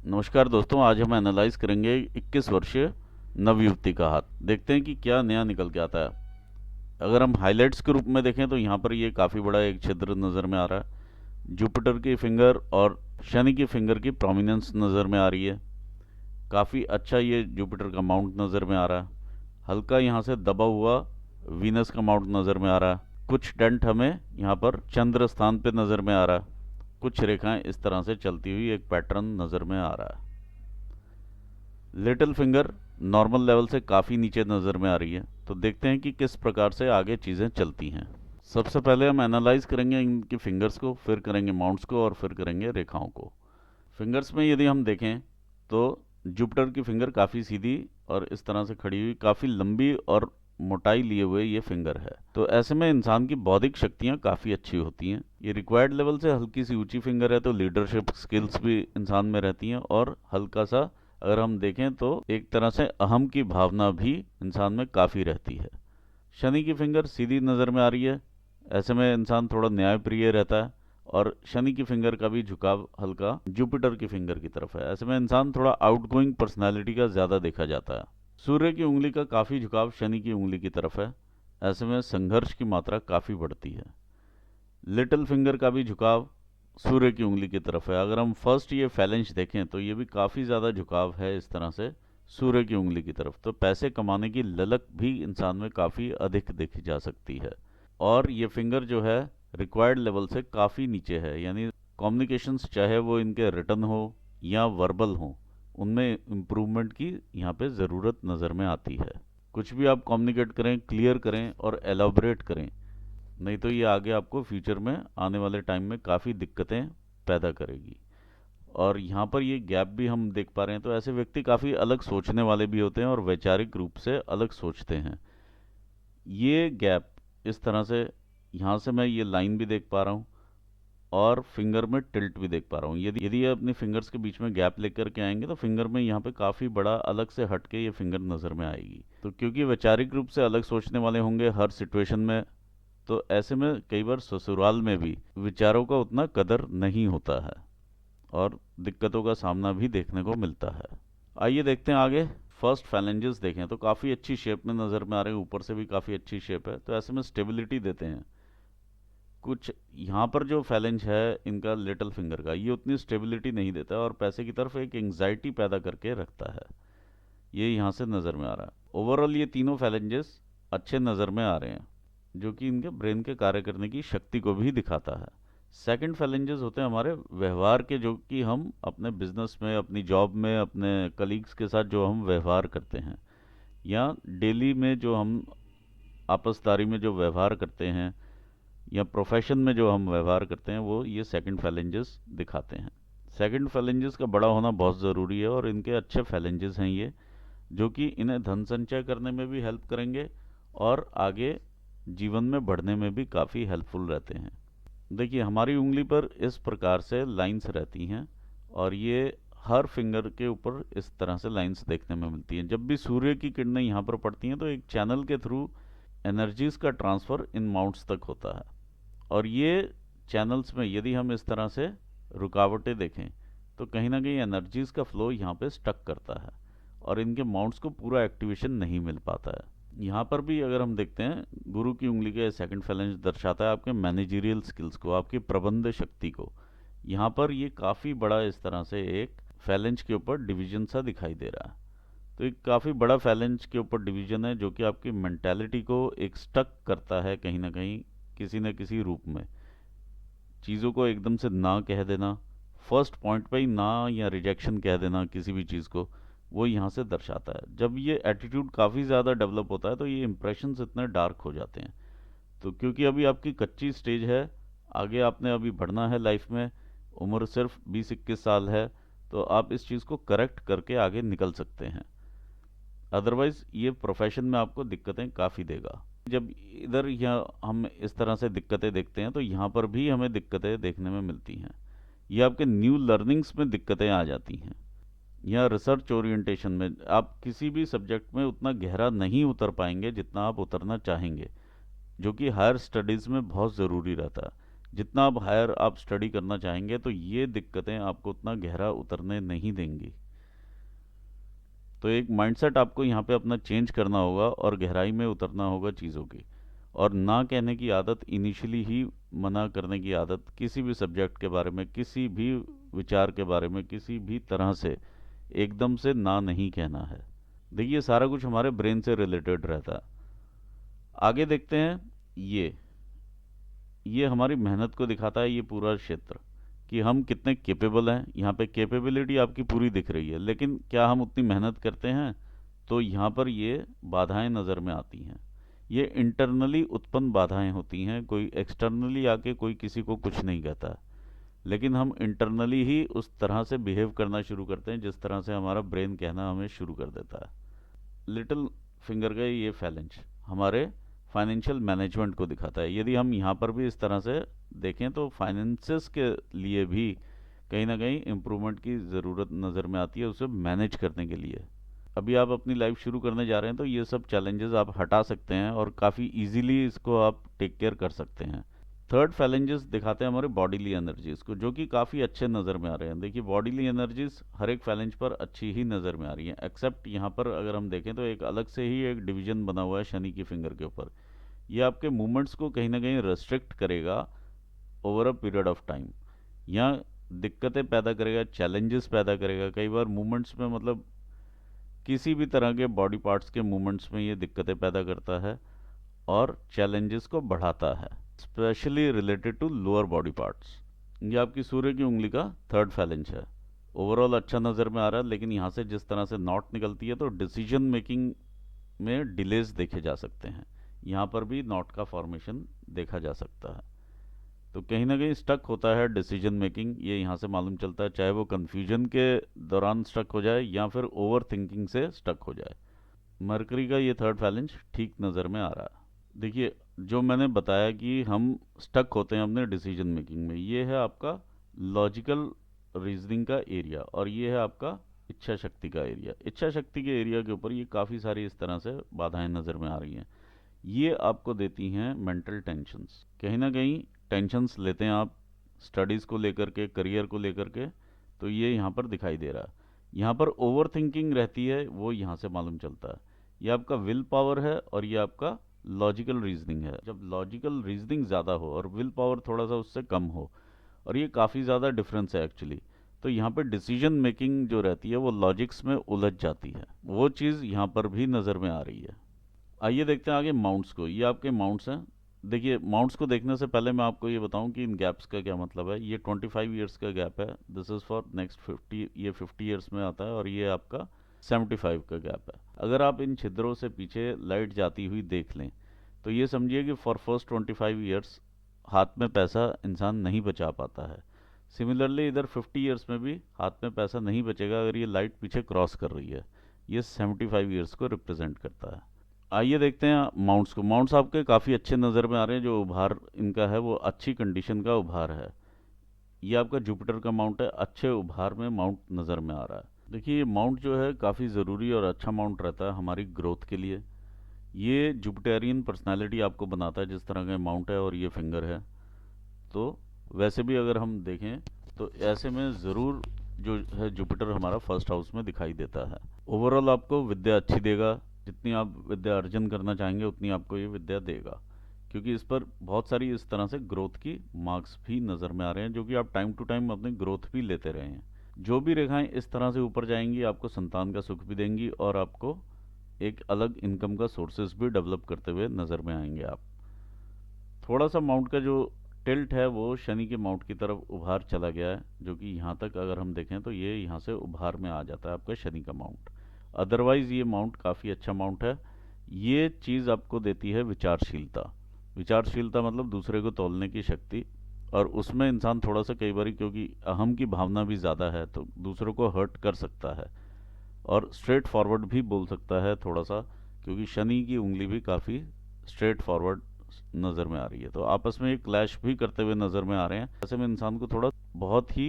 नमस्कार दोस्तों, आज हम एनालाइज करेंगे 21 वर्षीय नवयुवती का हाथ। देखते हैं कि क्या नया निकल के आता है। अगर हम हाइलाइट्स के रूप में देखें तो यहाँ पर ये काफ़ी बड़ा एक छिद्र नज़र में आ रहा है। जुपिटर की फिंगर और शनि की फिंगर की प्रोमिनेंस नज़र में आ रही है। काफ़ी अच्छा ये जुपिटर का माउंट नज़र में आ रहा है। हल्का यहाँ से दबा हुआ वीनस का माउंट नज़र में आ रहा है। कुछ डेंट हमें यहाँ पर चंद्र स्थान पे नज़र में आ रहा है। कुछ रेखाएं इस तरह से चलती हुई एक पैटर्न नज़र में आ रहा है। लिटिल फिंगर नॉर्मल लेवल से काफ़ी नीचे नज़र में आ रही है। तो देखते हैं कि किस प्रकार से आगे चीज़ें चलती हैं। सबसे पहले हम एनालाइज करेंगे इनकी फिंगर्स को, फिर करेंगे माउंट्स को और फिर करेंगे रेखाओं को। फिंगर्स में यदि हम देखें तो जुपिटर की फिंगर काफ़ी सीधी और इस तरह से खड़ी हुई, काफ़ी लंबी और मोटाई लिए हुए ये फिंगर है। तो ऐसे में इंसान की बौद्धिक शक्तियाँ काफ़ी अच्छी होती हैं। ये रिक्वायर्ड लेवल से हल्की सी ऊंची फिंगर है, तो लीडरशिप स्किल्स भी इंसान में रहती हैं और हल्का सा अगर हम देखें तो एक तरह से अहम की भावना भी इंसान में काफ़ी रहती है। शनि की फिंगर सीधी नज़र में आ रही है। ऐसे में इंसान थोड़ा न्यायप्रिय रहता है और शनि की फिंगर का भी झुकाव हल्का जुपिटर की फिंगर की तरफ है। ऐसे में इंसान थोड़ा आउटगोइंग पर्सनैलिटी का ज़्यादा देखा जाता है। सूर्य की उंगली का काफ़ी झुकाव शनि की उंगली की तरफ है। ऐसे में संघर्ष की मात्रा काफ़ी बढ़ती है। लिटिल फिंगर का भी झुकाव सूर्य की उंगली की तरफ है। अगर हम फर्स्ट ये फैलेंज देखें तो ये भी काफ़ी ज़्यादा झुकाव है इस तरह से सूर्य की उंगली की तरफ। तो पैसे कमाने की ललक भी इंसान में काफ़ी अधिक देखी जा सकती है। और ये फिंगर जो है रिक्वायर्ड लेवल से काफ़ी नीचे है, यानी कम्युनिकेशंस चाहे वो इनके रिटर्न हो या वर्बल हो, उनमें इम्प्रूवमेंट की यहाँ पे ज़रूरत नज़र में आती है। कुछ भी आप कम्युनिकेट करें, क्लियर करें और एलाबोरेट करें, नहीं तो ये आगे आपको फ्यूचर में आने वाले टाइम में काफ़ी दिक्कतें पैदा करेगी। और यहाँ पर ये गैप भी हम देख पा रहे हैं। तो ऐसे व्यक्ति काफ़ी अलग सोचने वाले भी होते हैं और वैचारिक रूप से अलग सोचते हैं। ये गैप इस तरह से, यहाँ से मैं ये लाइन भी देख पा रहा हूँ और फिंगर में टिल्ट भी देख पा रहा हूँ। यदि यदि ये अपनी फिंगर्स के बीच में गैप लेकर के आएंगे तो फिंगर में यहाँ पे काफ़ी बड़ा अलग से हट के ये फिंगर नज़र में आएगी। तो क्योंकि वैचारिक रूप से अलग सोचने वाले होंगे हर सिचुएशन में, तो ऐसे में कई बार ससुराल में भी विचारों का उतना कदर नहीं होता है और दिक्कतों का सामना भी देखने को मिलता है। आइए देखते हैं आगे। फर्स्ट फैलेंजेस देखें तो काफ़ी अच्छी शेप में नज़र में आ रहे हैं, ऊपर से भी काफ़ी अच्छी शेप है। तो ऐसे में स्टेबिलिटी देते हैं। कुछ यहाँ पर जो फैलेंज है इनका लिटिल फिंगर का, ये उतनी स्टेबिलिटी नहीं देता और पैसे की तरफ एक एंग्जाइटी पैदा करके रखता है। ये यहाँ से नज़र में आ रहा है। ओवरऑल ये तीनों फैलेंजेस अच्छे नज़र में आ रहे हैं, जो कि इनके ब्रेन के कार्य करने की शक्ति को भी दिखाता है। सेकंड फैलेंजेस होते हैं हमारे व्यवहार के, जो कि हम अपने बिजनेस में, अपनी जॉब में, अपने कलीग्स के साथ जो हम व्यवहार करते हैं या डेली में जो हम आपसदारी में जो व्यवहार करते हैं या प्रोफेशन में जो हम व्यवहार करते हैं, वो ये सेकंड फैलेंजेस दिखाते हैं। सेकंड फैलेंजेस का बड़ा होना बहुत ज़रूरी है और इनके अच्छे फैलेंजेस हैं ये, जो कि इन्हें धन संचय करने में भी हेल्प करेंगे और आगे जीवन में बढ़ने में भी काफ़ी हेल्पफुल रहते हैं। देखिए हमारी उंगली पर इस प्रकार से लाइंस रहती हैं और ये हर फिंगर के ऊपर इस तरह से लाइंस देखने में मिलती हैं। जब भी सूर्य की किरणें यहाँ पर पड़ती हैं तो एक चैनल के थ्रू एनर्जीज का ट्रांसफ़र इन माउंट्स तक होता है और ये चैनल्स में यदि हम इस तरह से रुकावटें देखें तो कहीं ना कहीं एनर्जीज का फ्लो यहाँ पे स्टक करता है और इनके माउंट्स को पूरा एक्टिवेशन नहीं मिल पाता है। यहाँ पर भी अगर हम देखते हैं, गुरु की उंगली के सेकंड फैलेंज दर्शाता है आपके मैनेजरियल स्किल्स को, आपकी प्रबंध शक्ति को। यहाँ पर ये काफ़ी बड़ा इस तरह से एक फैलेंज के ऊपर डिवीजन सा दिखाई दे रहा है। तो एक काफ़ी बड़ा फैलेंज के ऊपर डिवीजन है जो कि आपकी मेंटालिटी को एक स्टक करता है कहीं ना कहीं, किसी न किसी रूप में। चीज़ों को एकदम से ना कह देना, फर्स्ट पॉइंट पे ही ना या रिजेक्शन कह देना किसी भी चीज़ को, वो यहाँ से दर्शाता है। जब ये एटीट्यूड काफ़ी ज़्यादा डेवलप होता है तो ये इंप्रेशंस इतने डार्क हो जाते हैं। तो क्योंकि अभी आपकी कच्ची स्टेज है, आगे आपने अभी बढ़ना है लाइफ में, उम्र सिर्फ 20-21 साल है, तो आप इस चीज़ को करेक्ट करके आगे निकल सकते हैं। अदरवाइज ये प्रोफेशन में आपको दिक्कतें काफ़ी देगा। जब इधर यहाँ हम इस तरह से दिक्कतें देखते हैं तो यहाँ पर भी हमें दिक्कतें देखने में मिलती हैं। ये आपके न्यू लर्निंग्स में दिक्कतें आ जाती हैं या रिसर्च ओरिएंटेशन में आप किसी भी सब्जेक्ट में उतना गहरा नहीं उतर पाएंगे जितना आप उतरना चाहेंगे, जो कि हायर स्टडीज़ में बहुत ज़रूरी रहता है। जितना आप हायर आप स्टडी करना चाहेंगे तो ये दिक्कतें आपको उतना गहरा उतरने नहीं देंगी। तो एक माइंडसेट आपको यहाँ पे अपना चेंज करना होगा और गहराई में उतरना होगा चीज़ों की। और ना कहने की आदत, इनिशियली ही मना करने की आदत, किसी भी सब्जेक्ट के बारे में, किसी भी विचार के बारे में, किसी भी तरह से एकदम से ना नहीं कहना है। देखिए सारा कुछ हमारे ब्रेन से रिलेटेड रहता है। आगे देखते हैं, ये हमारी मेहनत को दिखाता है, ये पूरा क्षेत्र कि हम कितने केपेबल हैं। यहाँ पे कैपेबिलिटी आपकी पूरी दिख रही है, लेकिन क्या हम उतनी मेहनत करते हैं? तो यहाँ पर ये बाधाएं नज़र में आती हैं। ये इंटरनली उत्पन्न बाधाएं होती हैं, कोई एक्सटर्नली आके कोई किसी को कुछ नहीं कहता, लेकिन हम इंटरनली ही उस तरह से बिहेव करना शुरू करते हैं जिस तरह से हमारा ब्रेन कहना हमें शुरू कर देता है। लिटिल फिंगर का ये फैलेंज हमारे फाइनेंशियल मैनेजमेंट को दिखाता है। यदि हम यहाँ पर भी इस तरह से देखें तो फाइनेंसेस के लिए भी कहीं ना कहीं इम्प्रूवमेंट की ज़रूरत नज़र में आती है, उसे मैनेज करने के लिए। अभी आप अपनी लाइफ शुरू करने जा रहे हैं तो ये सब चैलेंजेस आप हटा सकते हैं और काफ़ी इजीली इसको आप टेक केयर कर सकते हैं। थर्ड फैलेंजेस दिखाते हैं हमारे बॉडीली एनर्जीज को, जो कि काफ़ी अच्छे नज़र में आ रहे हैं। देखिए बॉडीली एनर्जीज हर एक फैलेंज पर अच्छी ही नज़र में आ रही हैं, एक्सेप्ट यहाँ पर अगर हम देखें तो एक अलग से ही एक डिवीजन बना हुआ है शनि की फिंगर के ऊपर। ये आपके मूवमेंट्स को कहीं ना कहीं रेस्ट्रिक्ट करेगा over a period of time, या दिक्कतें पैदा करेगा, चैलेंजेस पैदा करेगा। कई बार मूवमेंट्स में, मतलब किसी भी तरह के बॉडी पार्ट्स के मूवमेंट्स में ये दिक्कतें पैदा करता है और चैलेंजेस को बढ़ाता है, specially related to lower body parts. ये आपकी सूर्य की उंगली का थर्ड फैलेंज है। ओवरऑल अच्छा नज़र में आ रहा है, लेकिन यहाँ से जिस तरह से नॉट निकलती है तो डिसीजन मेकिंग में डिलेज देखे जा सकते हैं। यहाँ पर भी नॉट का फॉर्मेशन देखा जा सकता है। तो कहीं ना कहीं स्टक होता है डिसीजन मेकिंग, ये यहाँ से मालूम चलता है, चाहे वो कन्फ्यूजन के दौरान स्टक हो जाए या फिर ओवर थिंकिंग से स्टक हो जाए। मरकरी का ये थर्ड फैलेंज ठीक नज़र में आ रहा है। देखिए जो मैंने बताया कि हम स्टक होते हैं अपने डिसीजन मेकिंग में, ये है आपका लॉजिकल रीजनिंग का एरिया और ये है आपका इच्छा शक्ति का एरिया। इच्छा शक्ति के एरिया के ऊपर ये काफ़ी सारी इस तरह से बाधाएं नज़र में आ रही हैं। ये आपको देती हैं मेंटल टेंशन्स। कहीं ना कहीं टेंशन्स लेते हैं आप स्टडीज़ को लेकर के, करियर को लेकर के, तो ये यहाँ पर दिखाई दे रहा है। यहाँ पर ओवर थिंकिंग रहती है, वो यहाँ से मालूम चलता है। ये आपका विल पावर है और ये आपका लॉजिकल रीजनिंग है। जब लॉजिकल रीजनिंग ज़्यादा हो और विल पावर थोड़ा सा उससे कम हो, और ये काफ़ी ज़्यादा डिफरेंस है एक्चुअली, तो यहाँ पे डिसीजन मेकिंग जो रहती है वो लॉजिक्स में उलझ जाती है। वो चीज़ यहाँ पर भी नज़र में आ रही है। आइए देखते हैं आगे माउंट्स को। ये आपके माउंट्स हैं। देखिए माउंट्स को देखने से पहले मैं आपको ये बताऊं कि इन गैप्स का क्या मतलब है। ये 25 ईयर्स का गैप है, दिस इज़ फॉर नेक्स्ट 50, ये 50 ईयर्स में आता है, और ये आपका 75 का गैप है। अगर आप इन छिद्रों से पीछे लाइट जाती हुई देख लें तो ये समझिए कि फॉर फर्स्ट 25 ईयर्स हाथ में पैसा इंसान नहीं बचा पाता है। सिमिलरली इधर 50 ईयर्स में भी हाथ में पैसा नहीं बचेगा अगर ये लाइट पीछे क्रॉस कर रही है। ये 75 ईयर्स को रिप्रेजेंट करता है। आइए देखते हैं माउंट्स को। माउंट्स आपके काफ़ी अच्छे नज़र में आ रहे हैं। जो उभार इनका है वो अच्छी कंडीशन का उभार है। ये आपका जुपिटर का माउंट है, अच्छे उभार में माउंट नज़र में आ रहा है। देखिए ये माउंट जो है काफ़ी ज़रूरी और अच्छा माउंट रहता है हमारी ग्रोथ के लिए। ये जुपिटेरियन पर्सनालिटी आपको बनाता है जिस तरह का माउंट है और ये फिंगर है। तो वैसे भी अगर हम देखें तो ऐसे में ज़रूर जो है जुपिटर हमारा फर्स्ट हाउस में दिखाई देता है। ओवरऑल आपको विद्या अच्छी देगा, जितनी आप विद्या अर्जन करना चाहेंगे उतनी आपको ये विद्या देगा, क्योंकि इस पर बहुत सारी इस तरह से ग्रोथ की मार्क्स भी नज़र में आ रहे हैं, जो कि आप टाइम टू टाइम अपनी ग्रोथ भी लेते रहे हैं। जो भी रेखाएं इस तरह से ऊपर जाएंगी आपको संतान का सुख भी देंगी और आपको एक अलग इनकम का सोर्सेज भी डेवलप करते हुए नज़र में आएंगे आप। थोड़ा सा माउंट का जो टिल्ट है वो शनि के माउंट की तरफ उभार चला गया है, जो कि यहाँ तक अगर हम देखें तो ये यहाँ से उभार में आ जाता है आपका शनि का माउंट। अदरवाइज़ ये माउंट काफ़ी अच्छा माउंट है। ये चीज़ आपको देती है विचारशीलता। विचारशीलता मतलब दूसरे को तौलने की शक्ति, और उसमें इंसान थोड़ा सा कई बार, क्योंकि अहम की भावना भी ज़्यादा है, तो दूसरों को हर्ट कर सकता है और स्ट्रेट फॉरवर्ड भी बोल सकता है थोड़ा सा, क्योंकि शनि की उंगली भी काफ़ी स्ट्रेट फॉरवर्ड नज़र में आ रही है। तो आपस में एक क्लैश भी करते हुए नज़र में आ रहे हैं। ऐसे में इंसान को थोड़ा बहुत ही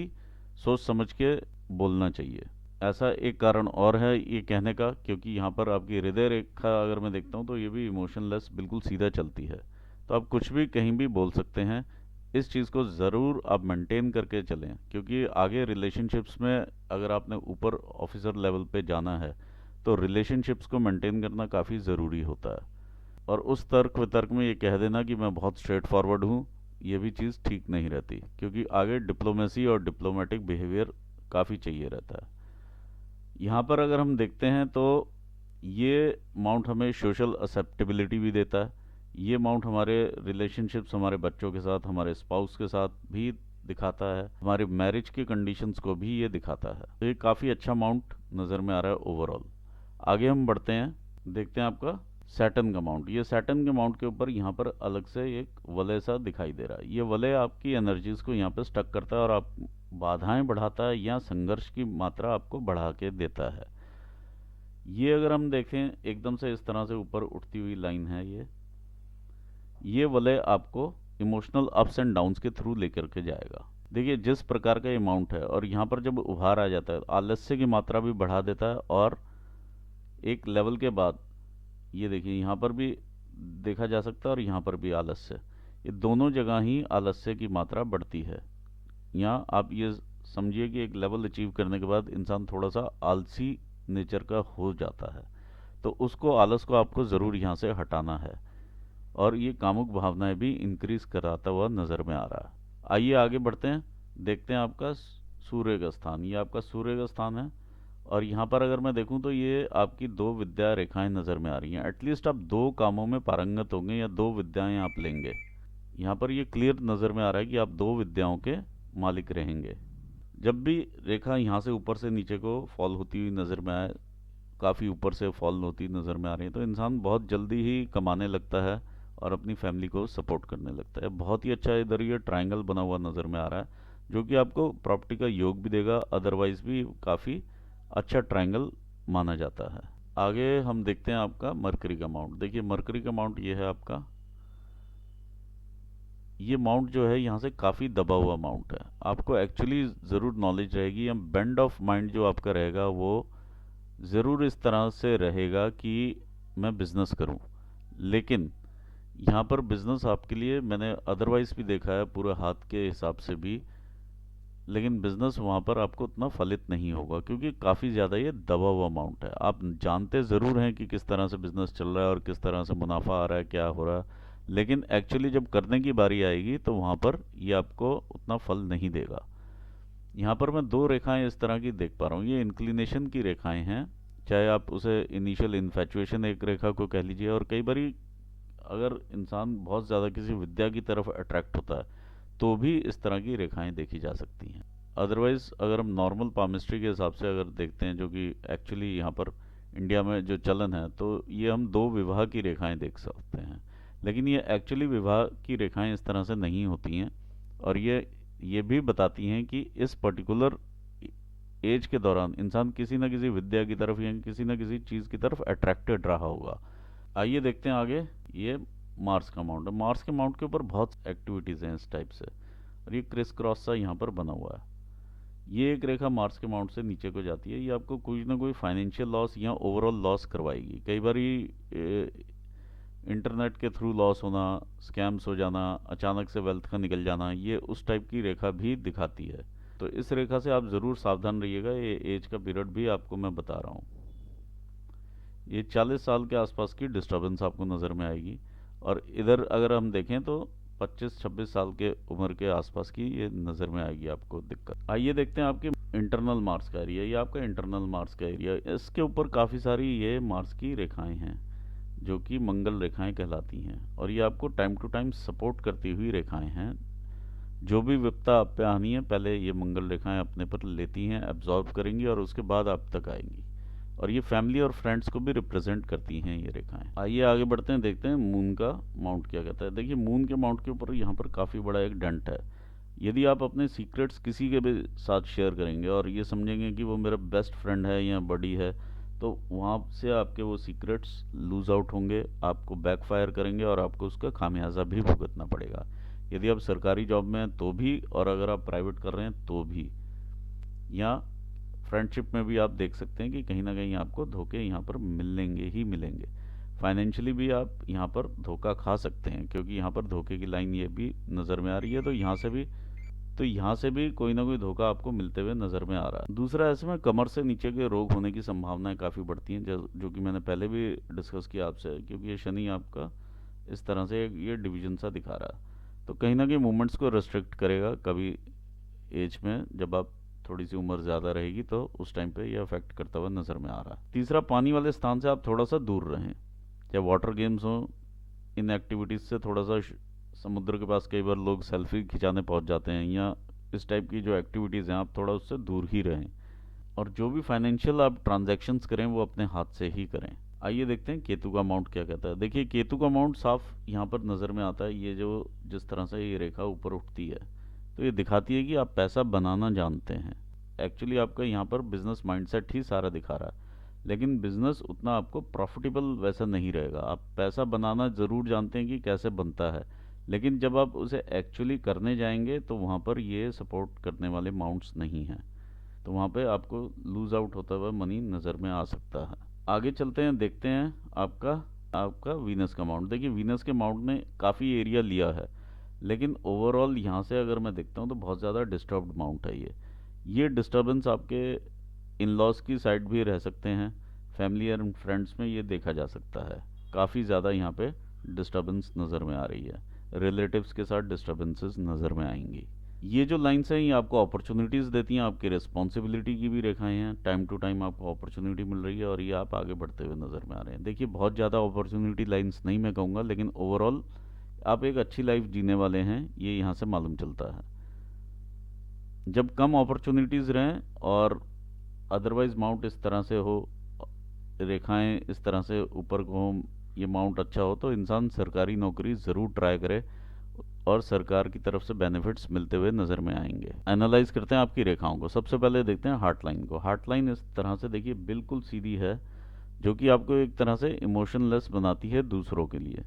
सोच समझ के बोलना चाहिए। ऐसा एक कारण और है ये कहने का, क्योंकि यहाँ पर आपकी हृदय रेखा अगर मैं देखता हूँ तो ये भी इमोशनलेस बिल्कुल सीधा चलती है, तो आप कुछ भी कहीं भी बोल सकते हैं। इस चीज़ को ज़रूर आप मेंटेन करके चलें, क्योंकि आगे रिलेशनशिप्स में अगर आपने ऊपर ऑफिसर लेवल पे जाना है तो रिलेशनशिप्स को मेंटेन करना काफ़ी ज़रूरी होता है। और उस तर्क वितर्क में ये कह देना कि मैं बहुत स्ट्रेट फॉरवर्ड हूँ, ये भी चीज़ ठीक नहीं रहती, क्योंकि आगे डिप्लोमेसी और डिप्लोमेटिक बिहेवियर काफ़ी चाहिए रहता है। यहाँ पर अगर हम देखते हैं तो ये माउंट हमें सोशल एक्सेप्टेबिलिटी भी देता है। ये माउंट हमारे रिलेशनशिप्स, हमारे बच्चों के साथ, हमारे स्पाउस के साथ भी दिखाता है, हमारे मैरिज के कंडीशंस को भी ये दिखाता है। तो ये काफ़ी अच्छा माउंट नज़र में आ रहा है ओवरऑल। आगे हम बढ़ते हैं, देखते हैं आपका सैटर्न का माउंट। ये सैटर्न के माउंट के ऊपर यहाँ पर अलग से एक वलय सा दिखाई दे रहा है। ये वलय आपकी एनर्जीज को यहाँ पर स्टक करता है और आप बाधाएं बढ़ाता है या संघर्ष की मात्रा आपको बढ़ा के देता है। ये अगर हम देखें एकदम से इस तरह से ऊपर उठती हुई लाइन है, ये वलय आपको इमोशनल अप्स एंड डाउन्स के थ्रू लेकर के जाएगा। देखिए जिस प्रकार का ये माउंट है, और यहाँ पर जब उभार आ जाता है आलस्य की मात्रा भी बढ़ा देता है, और एक लेवल के बाद ये देखिए यहाँ पर भी देखा जा सकता है और यहाँ पर भी आलस्य, ये दोनों जगह ही आलस्य की मात्रा बढ़ती है। यहाँ आप ये समझिए कि एक लेवल अचीव करने के बाद इंसान थोड़ा सा आलसी नेचर का हो जाता है, तो उसको आलस को आपको ज़रूर यहाँ से हटाना है, और ये कामुक भावनाएं भी इंक्रीज कराता हुआ नज़र में आ रहा है। आइए आगे बढ़ते हैं, देखते हैं आपका सूर्य का स्थान। ये आपका सूर्य का स्थान है, और यहाँ पर अगर मैं देखूँ तो ये आपकी दो विद्या रेखाएं नज़र में आ रही हैं। एटलीस्ट आप दो कामों में पारंगत होंगे या दो विद्याएं आप लेंगे। यहाँ पर ये क्लियर नज़र में आ रहा है कि आप दो विद्याओं के मालिक रहेंगे। जब भी रेखा यहाँ से ऊपर से नीचे को फॉल होती हुई नज़र में आए, काफ़ी ऊपर से फॉल होती नज़र में आ रही है, तो इंसान बहुत जल्दी ही कमाने लगता है और अपनी फैमिली को सपोर्ट करने लगता है। बहुत ही अच्छा इधर ये ट्रायंगल बना हुआ नज़र में आ रहा है, जो कि आपको प्रॉपर्टी का योग भी देगा, अदरवाइज भी काफ़ी अच्छा ट्रायंगल माना जाता है। आगे हम देखते हैं आपका मरकरी का माउंट। देखिए मरकरी का माउंट ये है आपका, ये माउंट जो है यहाँ से काफ़ी दबा हुआ माउंट है। आपको एक्चुअली ज़रूर नॉलेज रहेगी, या बेंड ऑफ माइंड जो आपका रहेगा वो ज़रूर इस तरह से रहेगा कि मैं बिज़नेस करूं, लेकिन यहाँ पर बिज़नेस आपके लिए मैंने अदरवाइज़ भी देखा है पूरे हाथ के हिसाब से भी, लेकिन बिज़नेस वहाँ पर आपको उतना फलित नहीं होगा, क्योंकि काफ़ी ज़्यादा ये दबा हुआ अमाउंट है। आप जानते ज़रूर हैं कि किस तरह से बिज़नेस चल रहा है और किस तरह से मुनाफा आ रहा है, क्या हो रहा है, लेकिन एक्चुअली जब करने की बारी आएगी तो वहाँ पर ये आपको उतना फल नहीं देगा। यहाँ पर मैं दो रेखाएं इस तरह की देख पा रहा हूँ, ये इंक्लिनेशन की रेखाएं हैं, चाहे आप उसे इनिशियल इन्फैचुएशन एक रेखा को कह लीजिए, और कई बारी अगर इंसान बहुत ज़्यादा किसी विद्या की तरफ अट्रैक्ट होता है तो भी इस तरह की रेखाएं देखी जा सकती हैं। अदरवाइज़ अगर हम नॉर्मल पामिस्ट्री के हिसाब से अगर देखते हैं, जो कि एक्चुअली यहाँ पर इंडिया में जो चलन है, तो ये हम दो विवाह की रेखाएं देख सकते हैं, लेकिन ये एक्चुअली विवाह की रेखाएं इस तरह से नहीं होती हैं, और ये भी बताती हैं कि इस पर्टिकुलर एज के दौरान इंसान किसी न किसी विद्या की तरफ या किसी न किसी चीज़ की तरफ अट्रैक्टेड रहा होगा। आइए देखते हैं आगे, ये मार्स का माउंट है। मार्स के माउंट के ऊपर बहुत एक्टिविटीज़ हैं इस टाइप से, और ये क्रिस क्रॉस सा यहाँ पर बना हुआ है। ये एक रेखा मार्स के माउंट से नीचे को जाती है, ये आपको कोई ना कोई फाइनेंशियल लॉस या ओवरऑल लॉस करवाएगी। कई बार इंटरनेट के थ्रू लॉस होना, स्कैम्स हो जाना, अचानक से वेल्थ का निकल जाना, ये उस टाइप की रेखा भी दिखाती है। तो इस रेखा से आप ज़रूर सावधान रहिएगा। ये एज का पीरियड भी आपको मैं बता रहा हूँ, ये 40 साल के आसपास की डिस्टर्बेंस आपको नज़र में आएगी, और इधर अगर हम देखें तो 25-26 साल के उम्र के आसपास की ये नज़र में आएगी आपको दिक्कत। आइए देखते हैं आपके इंटरनल मार्स का एरिया। ये आपका इंटरनल मार्स का एरिया, इसके ऊपर काफ़ी सारी ये मार्स की रेखाएं हैं जो कि मंगल रेखाएं कहलाती हैं, और ये आपको टाइम टू टाइम सपोर्ट करती हुई रेखाएं हैं। जो भी विपदा आप पे आनी है, पहले ये मंगल रेखाएं अपने पर लेती हैं, एब्जॉर्ब करेंगी, और उसके बाद आप तक आएंगी, और ये फैमिली और फ्रेंड्स को भी रिप्रेजेंट करती हैं ये रेखाएं। आइए आगे बढ़ते हैं, देखते हैं मून का माउंट क्या कहता है। देखिए मून के माउंट के ऊपर यहाँ पर काफ़ी बड़ा एक डंट है। यदि आप अपने सीक्रेट्स किसी के भी साथ शेयर करेंगे और ये समझेंगे कि वो मेरा बेस्ट फ्रेंड है या बडी है, तो वहाँ से आपके वो सीक्रेट्स लूज आउट होंगे, आपको बैकफायर करेंगे, और आपको उसका खामियाजा भी भुगतना पड़ेगा। यदि आप सरकारी जॉब में हैं तो भी, और अगर आप प्राइवेट कर रहे हैं तो भी, या फ्रेंडशिप में भी आप देख सकते हैं कि कहीं ना कहीं आपको धोखे यहाँ पर मिलेंगे ही मिलेंगे। फाइनेंशियली भी आप यहाँ पर धोखा खा सकते हैं, क्योंकि यहाँ पर धोखे की लाइन ये भी नज़र में आ रही है। तो यहाँ से भी कोई ना कोई धोखा आपको मिलते हुए नज़र में आ रहा है। दूसरा, ऐसे में कमर से नीचे के रोग होने की संभावनाएं काफ़ी बढ़ती हैं, जो कि मैंने पहले भी डिस्कस किया आपसे, क्योंकि ये शनि आपका इस तरह से ये डिवीजन सा दिखा रहा है। तो कहीं ना कहीं मूवमेंट्स को रेस्ट्रिक्ट करेगा कभी एज में, जब आप थोड़ी सी उम्र ज़्यादा रहेगी तो उस टाइम पे ये अफेक्ट करता हुआ नज़र में आ रहा है। तीसरा, पानी वाले स्थान से आप थोड़ा सा दूर रहें, या वाटर गेम्स हो, इन एक्टिविटीज़ से थोड़ा सा समुद्र के पास कई बार लोग सेल्फी खिंचाने पहुंच जाते हैं, या इस टाइप की जो एक्टिविटीज़ हैं आप थोड़ा उससे दूर ही रहें। और जो भी फाइनेंशियल आप ट्रांजैक्शंस करें वो अपने हाथ से ही करें। आइए देखते हैं केतु का अमाउंट क्या कहता है। देखिए, केतु का अमाउंट साफ यहाँ पर नज़र में आता है। ये जो जिस तरह से ये रेखा ऊपर उठती है, तो ये दिखाती है कि आप पैसा बनाना जानते हैं। एक्चुअली आपका यहाँ पर बिजनेस माइंडसेट ही सारा दिखा रहा है, लेकिन बिजनेस उतना आपको प्रॉफिटेबल वैसा नहीं रहेगा। आप पैसा बनाना ज़रूर जानते हैं कि कैसे बनता है, लेकिन जब आप उसे एक्चुअली करने जाएंगे तो वहाँ पर ये सपोर्ट करने वाले अमाउंट्स नहीं हैं, तो वहाँ पे आपको लूज आउट होता हुआ मनी नज़र में आ सकता है। आगे चलते हैं, देखते हैं आपका आपका वीनस का अमाउंट। देखिए, वीनस के अमाउंट ने काफ़ी एरिया लिया है, लेकिन ओवरऑल यहाँ से अगर मैं देखता हूँ तो बहुत ज़्यादा डिस्टर्ब्ड अमाउंट है ये डिस्टर्बेंस आपके इन लॉज की साइड भी रह सकते हैं, फैमिली एंड फ्रेंड्स में ये देखा जा सकता है। काफ़ी ज़्यादा यहाँ पे डिस्टर्बेंस नज़र में आ रही है, रिलेटिव्स के साथ डिस्टर्बेंसेस नज़र में आएंगी। ये जो लाइन्स हैं ये आपको अपॉर्चुनिटीज़ देती हैं, आपकी रिस्पॉन्सिबिलिटी की भी रेखाएं हैं। टाइम टू टाइम आपको अपॉर्चुनिटी मिल रही है और ये आप आगे बढ़ते हुए नज़र में आ रहे हैं। देखिए, बहुत ज़्यादा अपॉर्चुनिटी लाइन्स नहीं मैं कहूँगा, लेकिन ओवरऑल आप एक अच्छी लाइफ जीने वाले हैं, ये यहाँ से मालूम चलता है। जब कम अपॉर्चुनिटीज़ रहें और अदरवाइज माउंट इस तरह से हो, रेखाएं इस तरह से ऊपर को हो, ये माउंट अच्छा हो, तो इंसान सरकारी नौकरी ज़रूर ट्राई करे और सरकार की तरफ से बेनिफिट्स मिलते हुए नज़र में आएंगे। एनालाइज करते हैं आपकी रेखाओं को। सबसे पहले देखते हैं हार्ट लाइन को। हार्ट लाइन इस तरह से देखिए बिल्कुल सीधी है, जो कि आपको एक तरह से इमोशनलेस बनाती है दूसरों के लिए।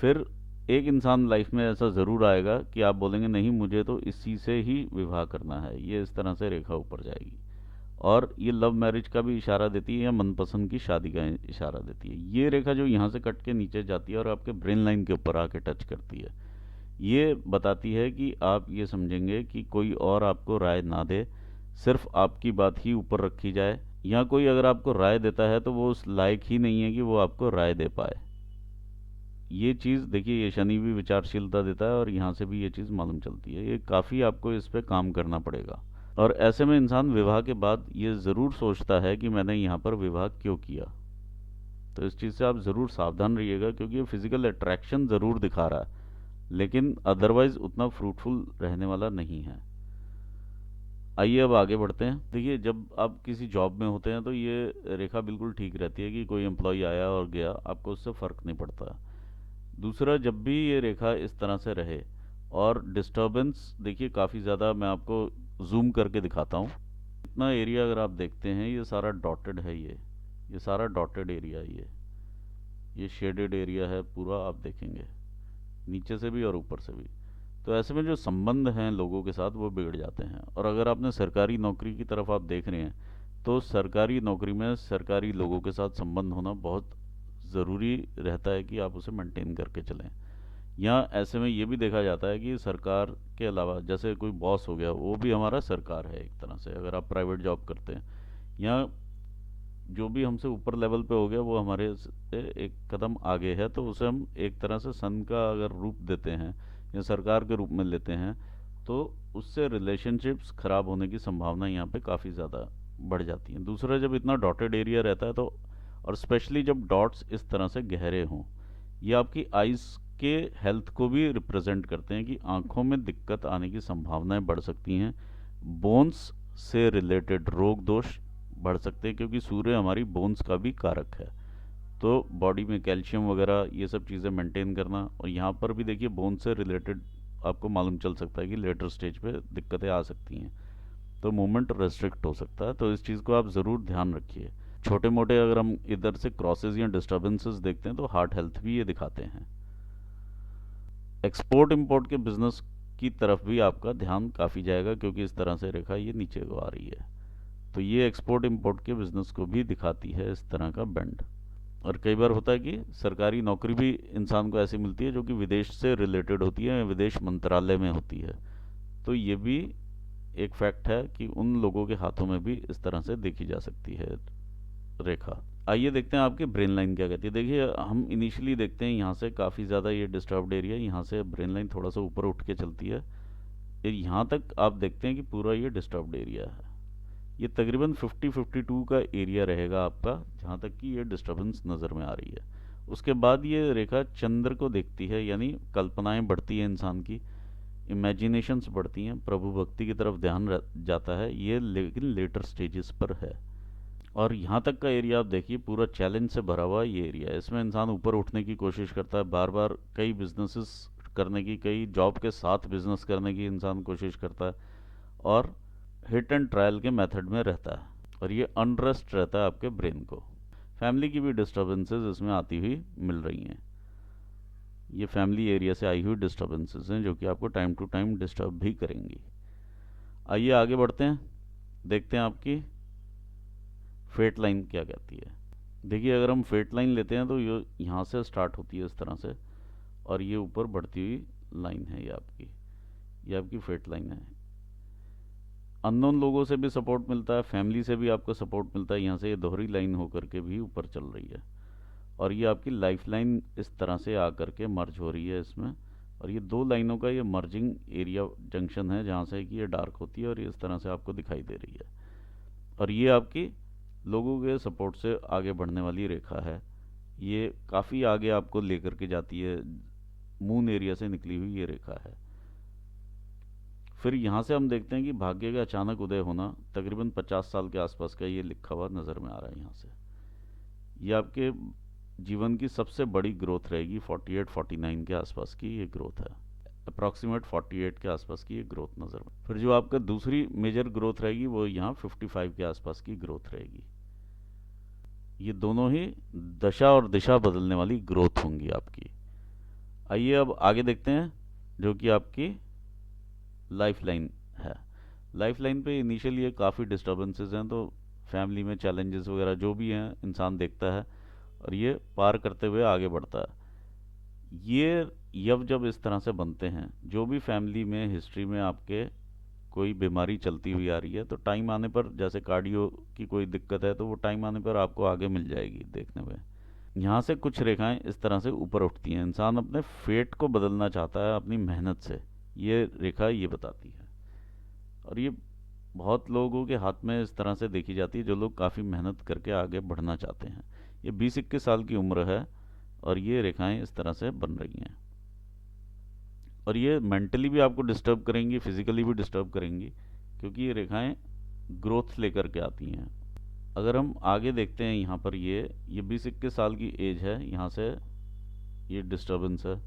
फिर एक इंसान लाइफ में ऐसा ज़रूर आएगा कि आप बोलेंगे नहीं, मुझे तो इसी से ही विवाह करना है। ये इस तरह से रेखा ऊपर जाएगी और ये लव मैरिज का भी इशारा देती है या मनपसंद की शादी का इशारा देती है। ये रेखा जो यहाँ से कट के नीचे जाती है और आपके ब्रेन लाइन के ऊपर आके टच करती है, ये बताती है कि आप ये समझेंगे कि कोई और आपको राय ना दे, सिर्फ आपकी बात ही ऊपर रखी जाए, या कोई अगर आपको राय देता है तो वो उस लायक ही नहीं है कि वो आपको राय दे पाए। ये चीज़ देखिए, ये शनि भी विचारशीलता देता है और यहाँ से भी ये चीज़ मालूम चलती है। ये काफ़ी आपको इस पे काम करना पड़ेगा, और ऐसे में इंसान विवाह के बाद ये ज़रूर सोचता है कि मैंने यहाँ पर विवाह क्यों किया। तो इस चीज़ से आप ज़रूर सावधान रहिएगा, क्योंकि ये फिजिकल अट्रैक्शन ज़रूर दिखा रहा है, लेकिन अदरवाइज उतना फ्रूटफुल रहने वाला नहीं है। आइए अब आगे बढ़ते हैं। देखिए, जब आप किसी जॉब में होते हैं तो ये रेखा बिल्कुल ठीक रहती है कि कोई एम्प्लॉय आया और गया, आपको उससे फ़र्क नहीं पड़ता। दूसरा, जब भी ये रेखा इस तरह से रहे और डिस्टर्बेंस देखिए काफ़ी ज़्यादा, मैं आपको जूम करके दिखाता हूँ। इतना एरिया अगर आप देखते हैं, ये सारा डॉटेड है, ये सारा डॉटेड एरिया है, ये शेडेड एरिया है पूरा, आप देखेंगे नीचे से भी और ऊपर से भी। तो ऐसे में जो संबंध हैं लोगों के साथ वो बिगड़ जाते हैं। और अगर आपने सरकारी नौकरी की तरफ आप देख रहे हैं, तो सरकारी नौकरी में सरकारी लोगों के साथ संबंध होना बहुत ज़रूरी रहता है कि आप उसे मेंटेन करके चलें। या ऐसे में ये भी देखा जाता है कि सरकार के अलावा जैसे कोई बॉस हो गया, वो भी हमारा सरकार है एक तरह से, अगर आप प्राइवेट जॉब करते हैं, या जो भी हमसे ऊपर लेवल पे हो गया वो हमारे से एक कदम आगे है, तो उसे हम एक तरह से सन का अगर रूप देते हैं या सरकार के रूप में लेते हैं, तो उससे रिलेशनशिप्स खराब होने की संभावना यहाँ पे काफ़ी ज़्यादा बढ़ जाती है। दूसरा, जब इतना डॉटेड एरिया रहता है तो, और स्पेशली जब डॉट्स इस तरह से गहरे हों, ये आपकी आइज़ के हेल्थ को भी रिप्रेजेंट करते हैं कि आंखों में दिक्कत आने की संभावनाएं बढ़ सकती हैं। बोन्स से रिलेटेड रोग दोष बढ़ सकते हैं, क्योंकि सूर्य हमारी बोन्स का भी कारक है। तो बॉडी में कैल्शियम वगैरह ये सब चीज़ें मेंटेन करना, और यहाँ पर भी देखिए बोन से रिलेटेड आपको मालूम चल सकता है कि लेटर स्टेज पे दिक्कतें आ सकती हैं, तो मूवमेंट रेस्ट्रिक्ट हो सकता है। तो इस चीज़ को आप ज़रूर ध्यान रखिए। छोटे मोटे अगर हम इधर से क्रॉसेज या डिस्टर्बेंसेस देखते हैं तो हार्ट हेल्थ भी ये दिखाते हैं। एक्सपोर्ट इंपोर्ट के बिजनेस की तरफ भी आपका ध्यान काफ़ी जाएगा, क्योंकि इस तरह से रेखा ये नीचे को आ रही है, तो ये एक्सपोर्ट इंपोर्ट के बिजनेस को भी दिखाती है इस तरह का बेंड। और कई बार होता है कि सरकारी नौकरी भी इंसान को ऐसी मिलती है जो कि विदेश से रिलेटेड होती है, विदेश मंत्रालय में होती है। तो ये भी एक फैक्ट है कि उन लोगों के हाथों में भी इस तरह से देखी जा सकती है रेखा। आइए देखते हैं आपकी ब्रेन लाइन क्या कहती है। देखिए, हम इनिशियली देखते हैं यहाँ से काफ़ी ज़्यादा ये डिस्टर्ब्ड एरिया, यहाँ से ब्रेन लाइन थोड़ा सा ऊपर उठ के चलती है, फिर यहाँ तक आप देखते हैं कि पूरा ये डिस्टर्ब्ड एरिया है। ये तकरीबन 50-52 का एरिया रहेगा आपका, जहाँ तक कि ये डिस्टर्बेंस नज़र में आ रही है। उसके बाद ये रेखा चंद्र को देखती है, यानी कल्पनाएं बढ़ती हैं इंसान की, इमेजिनेशंस बढ़ती हैं, प्रभु भक्ति की तरफ ध्यान जाता है, ये लेकिन लेटर स्टेजेस पर है। और यहाँ तक का एरिया आप देखिए, पूरा चैलेंज से भरा हुआ ये एरिया है। इसमें इंसान ऊपर उठने की कोशिश करता है, बार बार कई बिजनेसेस करने की, कई जॉब के साथ बिजनेस करने की इंसान कोशिश करता है, और हिट एंड ट्रायल के मेथड में रहता है, और ये अनरेस्ट रहता है आपके ब्रेन को। फैमिली की भी डिस्टर्बेंसेस इसमें आती हुई मिल रही हैं। ये फैमिली एरिया से आई हुई डिस्टर्बेंसेस हैं जो कि आपको टाइम टू टाइम डिस्टर्ब भी करेंगी। आइए आगे बढ़ते हैं, देखते हैं आपकी फेट लाइन क्या कहती है। देखिए, अगर हम फेट लाइन लेते हैं तो ये यहाँ से स्टार्ट होती है इस तरह से, और ये ऊपर बढ़ती हुई लाइन है, ये आपकी फेट लाइन है। अननोन लोगों से भी सपोर्ट मिलता है, फैमिली से भी आपको सपोर्ट मिलता है, यहाँ से ये दोहरी लाइन होकर के भी ऊपर चल रही है, और ये आपकी लाइफ लाइन इस तरह से आकर के मर्ज हो रही है इसमें। और ये दो लाइनों का ये मर्जिंग एरिया जंक्शन है, जहाँ से कि ये डार्क होती है और ये इस तरह से आपको दिखाई दे रही है। और ये आपकी लोगों के सपोर्ट से आगे बढ़ने वाली रेखा है, ये काफ़ी आगे आपको लेकर के जाती है, मून एरिया से निकली हुई ये रेखा है। फिर यहाँ से हम देखते हैं कि भाग्य का अचानक उदय होना, तकरीबन 50 साल के आसपास का ये लिखा हुआ नज़र में आ रहा है यहाँ से। ये आपके जीवन की सबसे बड़ी ग्रोथ रहेगी, 48-49 के आसपास की ये ग्रोथ है, अप्रॉक्सीमेट 48 के आसपास की ये ग्रोथ नज़र में। फिर जो आपका दूसरी मेजर ग्रोथ रहेगी वो यहाँ 55 के आसपास की ग्रोथ रहेगी। ये दोनों ही दशा और दिशा बदलने वाली ग्रोथ होंगी आपकी। आइए अब आगे देखते हैं, जो कि आपकी लाइफ लाइन है। लाइफ लाइन पे इनिशियली ये काफ़ी डिस्टर्बेंसेस हैं, तो फैमिली में चैलेंजेस वगैरह जो भी हैं इंसान देखता है, और ये पार करते हुए आगे बढ़ता है। ये जब इस तरह से बनते हैं, जो भी फैमिली में हिस्ट्री में आपके कोई बीमारी चलती हुई आ रही है, तो टाइम आने पर, जैसे कार्डियो की कोई दिक्कत है, तो वो टाइम आने पर आपको आगे मिल जाएगी देखने में। यहाँ से कुछ रेखाएं इस तरह से ऊपर उठती हैं, इंसान अपने फेट को बदलना चाहता है अपनी मेहनत से, ये रेखा ये बताती है। और ये बहुत लोगों के हाथ में इस तरह से देखी जाती है जो लोग काफ़ी मेहनत करके आगे बढ़ना चाहते हैं। ये 20-21 साल की उम्र है, और ये रेखाएं इस तरह से बन रही हैं, और ये मेंटली भी आपको डिस्टर्ब करेंगी, फिजिकली भी डिस्टर्ब करेंगी, क्योंकि ये रेखाएं ग्रोथ लेकर के आती हैं। अगर हम आगे देखते हैं, यहाँ पर ये 20-21 साल की एज है, यहाँ से ये डिस्टर्बेंस है,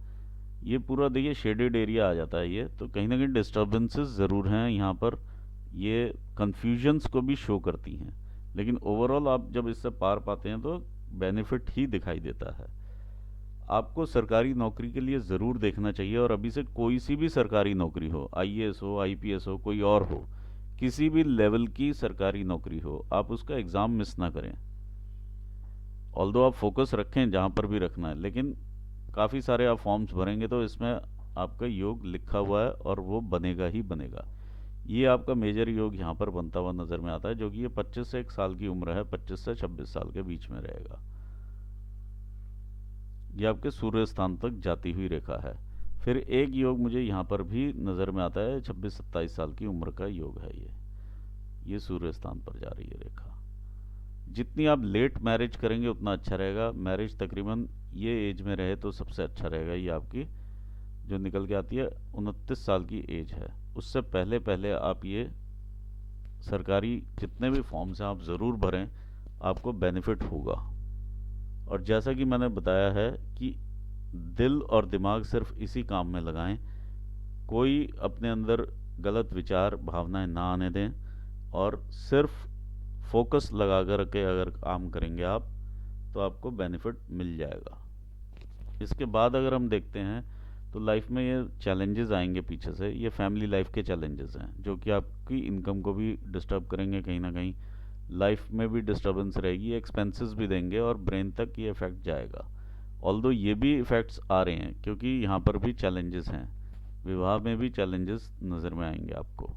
ये पूरा देखिए शेडेड एरिया आ जाता है ये, तो कहीं ना कहीं डिस्टर्बेंसेस ज़रूर हैं यहाँ पर, ये कन्फ्यूजन्स को भी शो करती हैं, लेकिन ओवरऑल आप जब इससे पार पाते हैं तो बेनिफिट ही दिखाई देता है। आपको सरकारी नौकरी के लिए ज़रूर देखना चाहिए, और अभी से कोई सी भी सरकारी नौकरी हो, आईएएस हो, आईपीएस हो, कोई और हो, किसी भी लेवल की सरकारी नौकरी हो, आप उसका एग्ज़ाम मिस ना करें। ऑल्दो आप फोकस रखें जहाँ पर भी रखना है, लेकिन काफ़ी सारे आप फॉर्म्स भरेंगे तो इसमें आपका योग लिखा हुआ है और वो बनेगा ही बनेगा। ये आपका मेजर योग यहाँ पर बनता हुआ नज़र में आता है, जो कि ये 25 से 1 साल की उम्र है, 25 से 26 साल के बीच में रहेगा। ये आपके सूर्य स्थान तक जाती हुई रेखा है। फिर एक योग मुझे यहाँ पर भी नज़र में आता है, 26-27 साल की उम्र का योग है ये सूर्य स्थान पर जा रही है रेखा। जितनी आप लेट मैरिज करेंगे उतना अच्छा रहेगा, मैरिज तकरीबन ये एज में रहे तो सबसे अच्छा रहेगा। ये आपकी जो निकल के आती है 29 साल की एज है, उससे पहले पहले आप ये सरकारी जितने भी फॉर्म्स हैं आप ज़रूर भरें, आपको बेनिफिट होगा। और जैसा कि मैंने बताया है कि दिल और दिमाग सिर्फ इसी काम में लगाएं, कोई अपने अंदर गलत विचार भावनाएं ना आने दें, और सिर्फ फोकस लगा कर के अगर काम करेंगे आप, तो आपको बेनिफिट मिल जाएगा। इसके बाद अगर हम देखते हैं तो लाइफ में ये चैलेंजेस आएंगे पीछे से, ये फैमिली लाइफ के चैलेंजेस हैं जो कि आपकी इनकम को भी डिस्टर्ब करेंगे कहीं ना कहीं, लाइफ में भी डिस्टर्बेंस रहेगी, एक्सपेंसेस भी देंगे और ब्रेन तक ये इफ़ेक्ट जाएगा। ऑल्दो ये भी इफ़ेक्ट्स आ रहे हैं क्योंकि यहाँ पर भी चैलेंजेस हैं, विवाह में भी चैलेंजेस नज़र में आएंगे आपको।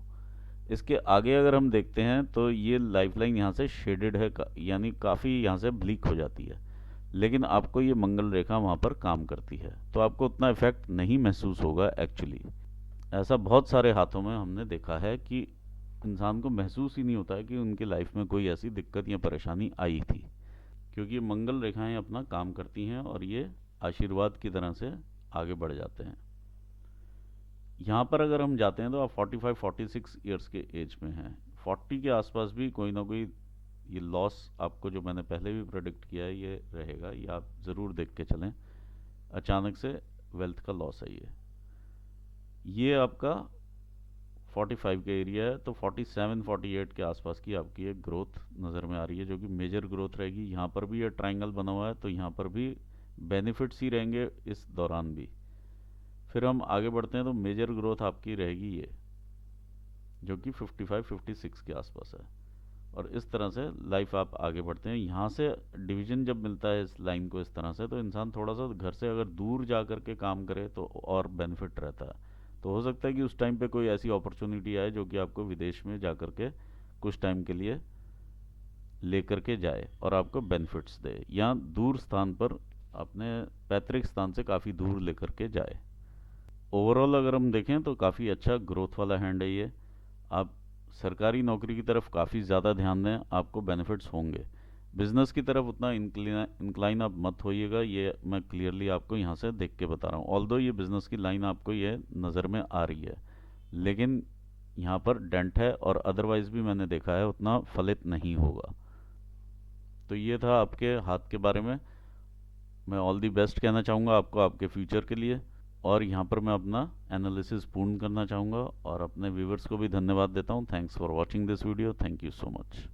इसके आगे अगर हम देखते हैं तो ये लाइफलाइन यहाँ से शेडेड है, यानी काफ़ी यहाँ से ब्लीक हो जाती है, लेकिन आपको ये मंगल रेखा वहाँ पर काम करती है, तो आपको उतना इफेक्ट नहीं महसूस होगा एक्चुअली। ऐसा बहुत सारे हाथों में हमने देखा है कि इंसान को महसूस ही नहीं होता है कि उनकी लाइफ में कोई ऐसी दिक्कत या परेशानी आई थी, क्योंकि मंगल रेखाएं अपना काम करती हैं और ये आशीर्वाद की तरह से आगे बढ़ जाते हैं। यहाँ पर अगर हम जाते हैं तो आप 45-46 ईयर्स के एज में हैं, 40 के आसपास भी कोई ना कोई ये लॉस आपको, जो मैंने पहले भी प्रेडिक्ट किया है, ये रहेगा। ये आप ज़रूर देख के चलें, अचानक से वेल्थ का लॉस है ये आपका 45 का एरिया है, तो 47-48 के आसपास की आपकी एक ग्रोथ नज़र में आ रही है, जो कि मेजर ग्रोथ रहेगी। यहाँ पर भी ये ट्रायंगल बना हुआ है, तो यहाँ पर भी बेनिफिट्स ही रहेंगे इस दौरान भी। फिर हम आगे बढ़ते हैं तो मेजर ग्रोथ आपकी रहेगी ये, जो कि 55-56 के आसपास है। और इस तरह से लाइफ आप आगे बढ़ते हैं। यहाँ से डिवीजन जब मिलता है इस लाइन को इस तरह से, तो इंसान थोड़ा सा घर से अगर दूर जा कर के काम करे तो और बेनिफिट रहता है। तो हो सकता है कि उस टाइम पे कोई ऐसी अपॉर्चुनिटी आए जो कि आपको विदेश में जा कर के कुछ टाइम के लिए लेकर के जाए और आपको बेनिफिट्स दे, या दूर स्थान पर अपने पैतृक स्थान से काफ़ी दूर लेकर के जाए। ओवरऑल अगर हम देखें तो काफ़ी अच्छा ग्रोथ वाला हैंड है ये। आप सरकारी नौकरी की तरफ काफ़ी ज़्यादा ध्यान दें, आपको बेनिफिट्स होंगे। बिजनेस की तरफ उतना इंक्लाइन आप मत होइएगा, ये मैं क्लियरली आपको यहाँ से देख के बता रहा हूँ। ऑल्दो ये बिजनेस की लाइन आपको ये नज़र में आ रही है, लेकिन यहाँ पर डेंट है, और अदरवाइज भी मैंने देखा है उतना फलित नहीं होगा। तो ये था आपके हाथ के बारे में। मैं ऑल दी बेस्ट कहना चाहूँगा आपको आपके फ्यूचर के लिए, और यहाँ पर मैं अपना एनालिसिस पूर्ण करना चाहूँगा और अपने व्यूवर्स को भी धन्यवाद देता हूँ। Thanks for watching this video. Thank you so much.